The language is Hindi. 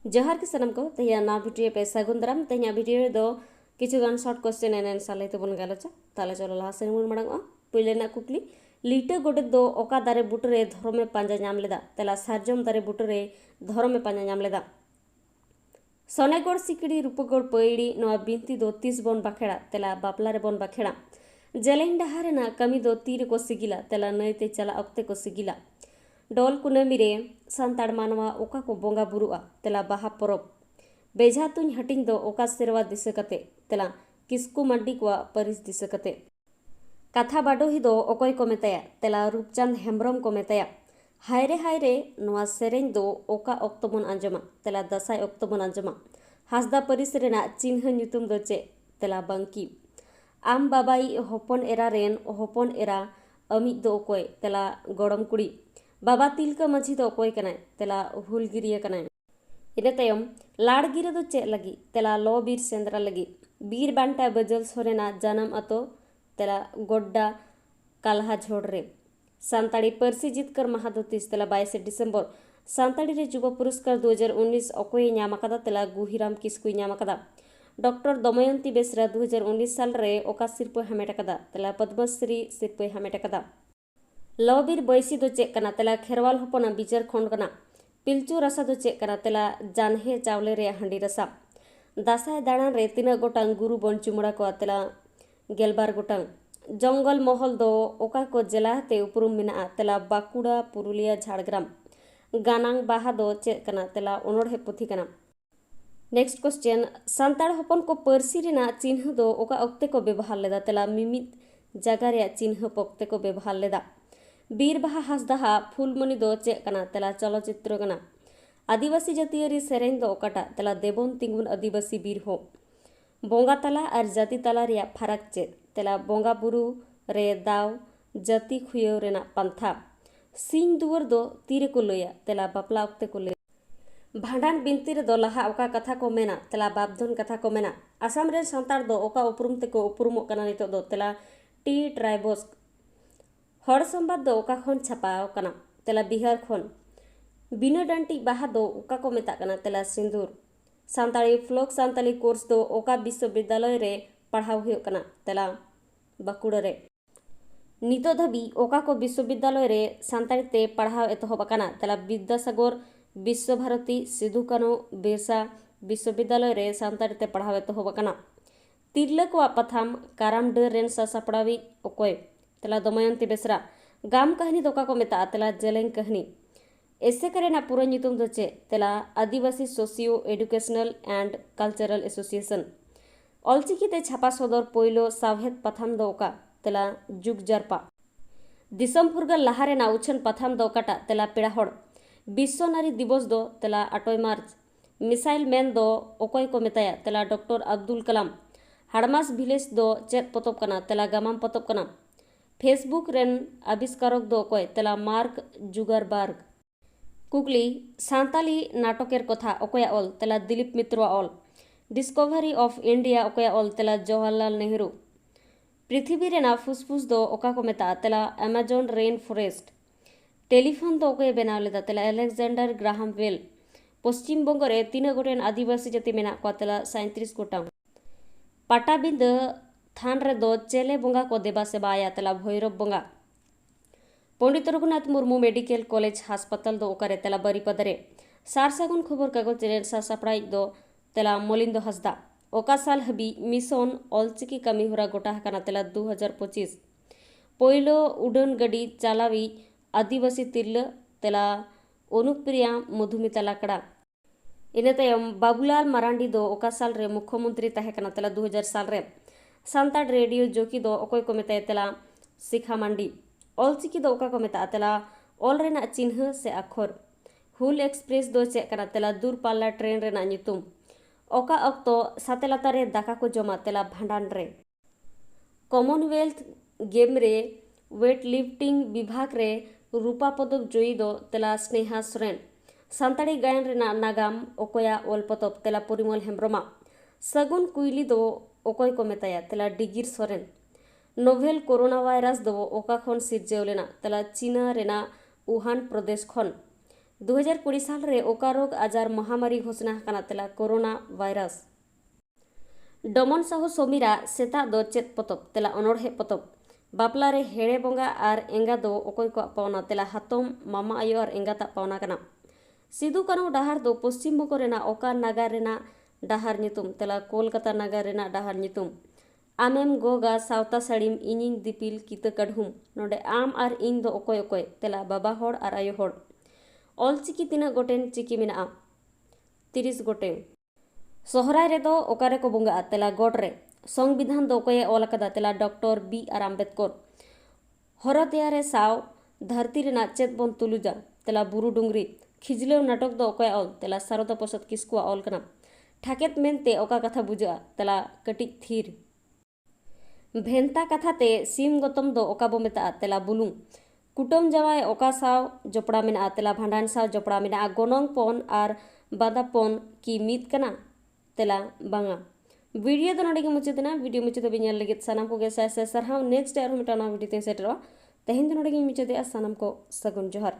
जोहार के सनम को तहिया ना वीडियो पे सगुन दाराम तहिया वीडियो दो किछुगान शॉर्ट क्वेश्चन एन आंसर लैते बन गालोचा ताले चलो लाहा सेन बन मड़ांगआ पहिले कुकली लीटे गोडे दो ओका दारे बुटरे धर्मे पांजा नाम लेदा तेला सारजम दारे बुटरे धर्मे पांजा नाम लेदा सोनेगढ़ सिकड़ी रूपगढ़ पैड़ी नवा बिनती दो 30 बन बाखेड़ा तेला बापला रे बन बाखेड़ा जेलें डहारे ना कमी दो तीर को सिगिला तेला नईते चला अक्ते को सिगिला डोल कुनामी रे सानताड़ मानवा ओका को बोंगा बुरुआ तेला बाहा परब बेझा तुñ हटिंग दो ओका सेरवा दिसे कते तेला किसकु मांडी को परिस दिसे कते कथा बाडोही दो ओकोय को मेताया तेला रूपचांद हेम्ब्रम को मेताया हायरे नवा सेरेñ दो ओका ऑक्तो बन आंजमा तेला दसाई ऑक्तो बन आंजमा हासदा परिस रेना चिन्ह ᱧᱩᱛᱩᱢ दो चे तेला बंकी आम बाबाई होपन एरा रेन होपन एरा अमित दो ओकोय तेला गड़म कुड़ी बाबा तिलका माझी दो ओकोय कनाय तेला हुलगिरिया कनाय इने तायम लाड़गिरा दो चे लगी तेला लो बीर सेंद्रा लगी बीर बांटा बजल सोरेना जानम अतो तेला गोड्डा काल्हा झोड़ रे सांताड़ी परसी जितकर महादोतीस तेला 22 डिसेंबर सांताड़ी रे युवा पुरस्कार 2019 ओकोय ᱧᱟᱢ ᱟᱠᱟᱫᱟ तेला गुहिराम किस्कुई ᱧᱟᱢ ᱟᱠᱟᱫᱟ डॉक्टर दमयंती बेसरा 2019 साल रे ओका सिरपो हामेट अकदा तेला पद्मश्री सिरपो हामेट अकदा लवबीर बैसी दो चेक कना तेला खेरवाल होपना बिचार खंड कना पिलचू रसा दो चेक कना तेला जानहे चावले रे हांडी रसा दासाय दाड़ान रे तीना गोटांग गुरु बन चुमड़ा को तेला गेलबार गोटांग जंगल महल दो ओका को जिला ते उपरुम मेना तेला बाकुड़ा पुरुलिया झाड़ग्राम गानांग बाहा दो चेक कना तेला ओनोड़हे पुथी कना नेक्स्ट क्वेश्चन सानताड़ होपन को परसी रेना चिन्ह दो ओका अक्ते को व्यवहार लेदा तेला मिमित जगह रे चिन्ह पक्ते को व्यवहार लेदा बीर बाहा हासदाहा फुलमणि दो चे कना तेला चलचित्र कना आदिवासी जातियारी सेरेñ दो ओकाटा तेला देबन तिंगुन आदिवासी बीर हो बोंगा तला और जाति तला रिया फरक चे तेला बोंगा बुरु रे दाव जाति खुयो रेना पंथा सिंह दुवर दो तीरे को लया तेला बापला अक्ते को लया भांडान बिनती रे दो लहा ओका कथा को मेना तेला बापधन कथा को मेना आसाम रे सांताड़ दो ओका उपरुम ते को उपरुमो कना नितो दो तेला टी ट्राइबोस हर संबाद दो ओका खन छापाव कना तेला बिहार खन बिना डांटी बाहा दो ओका को मेता कना तेला सिंदूर सांताड़ी फ्लोक सांताली कोर्स दो ओका विश्वविद्यालय रे पढ़ाव हुयो कना तेला बाकुड़ा रे नितो धबी ओका को विश्वविद्यालय रे सांताड़ी ते पढ़ाव एतहब कना तेला विद्यासागर विश्वभारती सिधु कानो बिरसा विश्वविद्यालय रे सांताड़ी ते पढ़ाव एतहब कना तिरला को पथाम काराम डर रेन सासापड़ावी ओकोय तेला दमयंती बेसरा गाम कहानी दोका को मेता तेला जेलें कहानी ऐसे करेना पूरा ᱧᱩᱛᱩᱢ दो चे तेला Adivasi socio educational and cultural association Ol Chiki ते छापा सदर पोइलो सावहेद पथाम दो ओका तेला जुग जारपा दिसम फुरगल लहारे ना उछन पथाम दो ओकाटा तेला पेड़ा हड़ विश्व नारी दिवस दो तेला 8 मार्च मिसाइल मैन दो ओकोय को मेताया तेला डॉक्टर अब्दुल कलाम हाड़मास भिलेज दो चेत पतब कना तेला गामाम पतब कना फेसबुक रेन आविष्कारक दो ओकोय तेला मार्क जुगारबार्ग कुकली सांताली नाटकेर कथा ओकोया ऑल तेला दिलीप मित्रा ऑल डिस्कवरी ऑफ इंडिया ओकोया ऑल तेला जवाहरलाल नेहरू पृथ्वी रेना फुसफुस दो ओका को मेता तेला अमेजन रेन फॉरेस्ट टेलीफोन दो ओकोय बनाव लेदा तेला Alexander Graham bell Paschim Banga रे 3 गोटेन आदिवासी जाति मेना को तेला 37 गोटां पाटाबिंद थान रे दो चेले बोंगा को देबा सेबाया तेला भैरव बोंगा पंडित रघुनाथ मुर्मू मेडिकल कॉलेज हासपाताल दो ओकारे तेला बारीपदरे सार सागुन खबर कागज रे सासापड़ाई दो तेला मलिंद हसदा ओका साल हबी मिशन ऑलचिकी कमी होरा गोटा हकाना तेला 2025 पोइलो उड़न गडी चालावी आदिवासी तिरल तेला अनुप्रिया मधुमिता लाकड़ा इने तायम बाबूलाल मरांडी दो ओका साल रे मुख्यमंत्री ताहे कना तेला 2000 साल रे सांताड़ रेडियो जोकी दो ओकोय को मेताय तेला शिखा मांडी ऑलचिकी दो ओका को मेता तेला ऑल रेना चिन्ह से अक्षर हुल एक्सप्रेस दो चे कना तेला दूर पाल्ला ट्रेन रेना ᱧᱩᱛᱩᱢ ओका अक्तो सातेलाता रे दाका को जमा तेला भांडान रे कॉमनवेल्थ गेम रे वेट लिफ्टिंग विभाग रे रूपा पदक जोई दो तेला स्नेहा सोरेन सांताड़ी गायन रेना नागाम ओकोया ऑल पतब तेला परिमल हेम्ब्रमा सगुन कुइली दो ओकोय को मेताया तेला डिगिर सोरेन नोवेल कोरोना वायरस दो ओका खन सिरजेव लेना तेला चीना रेना वुहान प्रदेश खन 2020 साल रे ओका रोग आजार महामारी घोषणा हाकाना तेला कोरोना वायरस। डमन साहू समीरा सेता दो चेत पतब तेला अनोड़हे पतब। बापला रे हेड़े बोंगा आर एंगा दो ओकोय को पावना तेला हातम मामा आयो आर एंगाता पावना कना। सिदु कानु डाहार दो पश्चिम बंग रेना ओका नागार रेना डाहार नितुम तेला कोलकाता नागार रेना डाहार नितुम। आमेम गोगा सावता साड़ीम इनिंग दिपिल किता कढ़ुम नोडे आम आर इन दो ओकोय ओकोय तेला बाबा होड़ आर आयो होड़। ऑलचिकी तीना गोटेन चिकी मेना 30 गोटेन। सोहराय रे दो ओकारे को बुंगा तेला गोड रे। संविधान दो ओकोय ऑल कदा तेला डॉक्टर बी आर आम्बेडकर। हरदिया रे साव धरती रेना चेत बन तुलुजा तेला बुरु डुंगरी। खिजलेव नाटक दो ओकोय ऑल तेला सारदा प्रसाद किस्कुआ ऑल कना। ठाकेत मेनते ओका कथा बुझा तेला कटिक थीर। भेंता कथा ते सीम गतम दो ओका बो मेता तेला बुलुंग। कुटुम जवाय ओका साव जपड़ा मेना तेला भांडान साव जपड़ा मेना गोनोंग पन आर बादापन की मीत कना तेला बांगा। वीडियो तो नोडे के मुचादेना। वीडियो मुचादे बिnyal लगेत सानाम को गेसा सरहाव नेक्स्ट आरो मिटाना वीडियो ते सेटरो तेहेन तो नोडे के मुचादे सानाम को सगुन जोहार।